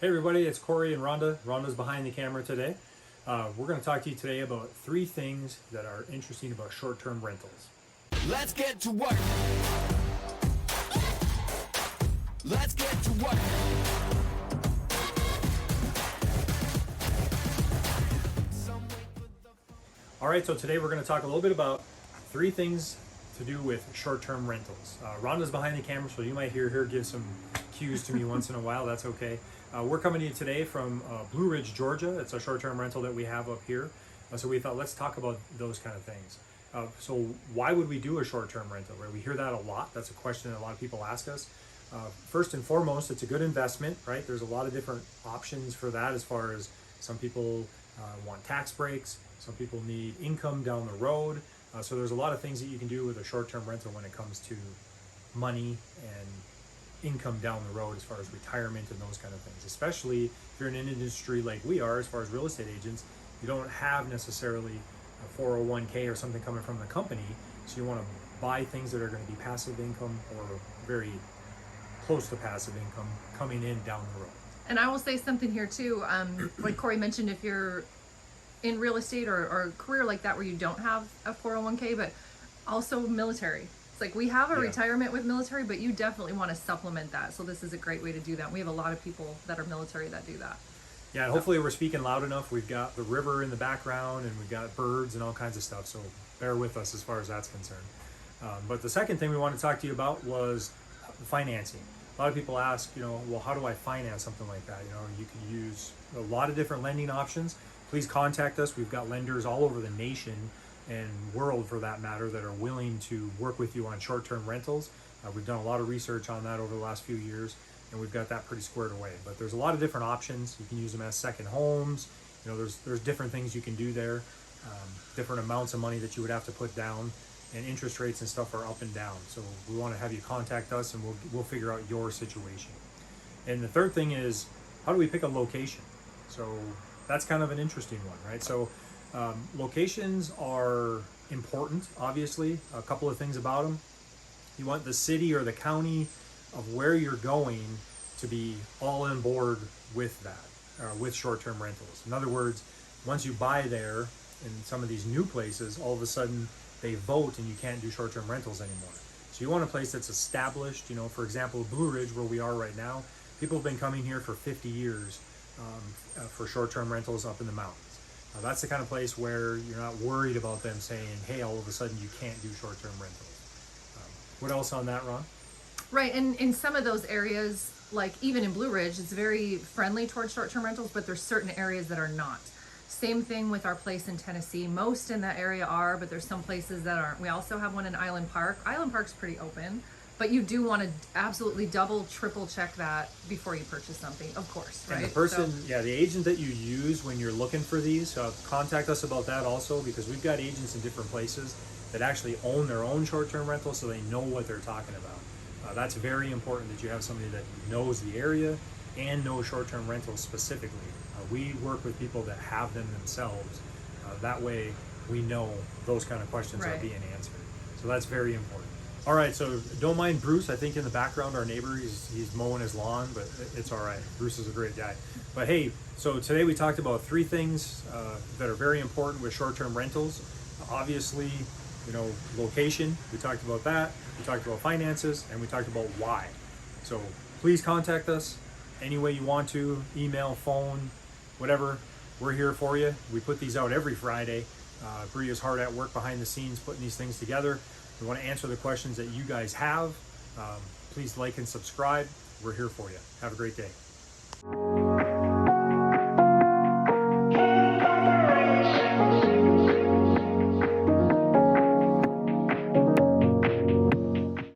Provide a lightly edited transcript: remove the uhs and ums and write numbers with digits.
Hey everybody, it's Cory and Rhonda. Rhonda's behind the camera today. We're going to talk to you today about 3 things that are interesting about short-term rentals. Let's get to work. Let's get to work. All right, so today we're going to talk a little bit about 3 things to do with short-term rentals. Rhonda's behind the camera, so you might hear her give some cues to me once in a while. That's okay. We're coming to you today from Blue Ridge, Georgia. It's a short-term rental that we have up here. So we thought, let's talk about those kind of things. So why would we do a short-term rental, right? We hear that a lot. That's a question that a lot of people ask us. First and foremost, it's a good investment, right? There's a lot of different options for that, as far as some people want tax breaks, some people need income down the road. So there's a lot of things that you can do with a short-term rental when it comes to money and income down the road, as far as retirement and those kind of things. Especially if you're in an industry like we are, as far as real estate agents, you don't have necessarily a 401k or something coming from the company, so you want to buy things that are going to be passive income or very close to passive income coming in down the road. And I will say something here too, like Cory mentioned, if you're in real estate or a career like that where you don't have a 401k, but also military. It's like we have a retirement with military, but you definitely want to supplement that. So this is a great way to do that. We have a lot of people that are military that do that. Yeah, and hopefully we're speaking loud enough. We've got the river in the background and we've got birds and all kinds of stuff, so bear with us as far as that's concerned. But the second thing we want to talk to you about was financing. A lot of people ask, well, how do I finance something like that? You can use a lot of different lending options. Please contact us. We've got lenders all over the nation and world, for that matter, that are willing to work with you on short-term rentals. We've done a lot of research on that over the last few years, and we've got that pretty squared away. But there's a lot of different options. You can use them as second homes. There's different things you can do there, different amounts of money that you would have to put down, and interest rates and stuff are up and down. So we want to have you contact us, and we'll figure out your situation. And the third thing is, how do we pick a location? So that's kind of an interesting one, right? So locations are important, obviously. A couple of things about them. You want the city or the county of where you're going to be all on board with that, with short-term rentals. In other words, once you buy there in some of these new places, all of a sudden they vote and you can't do short-term rentals anymore. So you want a place that's established. For example, Blue Ridge, where we are right now, people have been coming here for 50 years for short-term rentals up in the mountains. That's the kind of place where you're not worried about them saying, hey, all of a sudden you can't do short-term rentals. What else on that, Ron? Right, and in some of those areas, like even in Blue Ridge, it's very friendly towards short-term rentals, but there's certain areas that are not. Same thing with our place in Tennessee. Most in that area are, but there's some places that aren't. We also have one in Island Park. Island Park's pretty open, but you do want to absolutely double, triple check that before you purchase something, of course, right? And the person, the agent that you use when you're looking for these, contact us about that also, because we've got agents in different places that actually own their own short-term rentals, so they know what they're talking about. That's very important, that you have somebody that knows the area and knows short-term rentals specifically. We work with people that have them themselves. That way we know those kind of questions are being answered. So that's very important. All right, so don't mind Bruce. I think in the background, our neighbor, he's mowing his lawn, but it's all right. Bruce is a great guy. But hey, so today we talked about 3 things that are very important with short-term rentals. Obviously, location, we talked about that. We talked about finances, and we talked about why. So please contact us any way you want to, email, phone, whatever. We're here for you. We put these out every Friday. Bree is hard at work behind the scenes putting these things together. We want to answer the questions that you guys have. Please like and subscribe. We're here for you. Have a great day.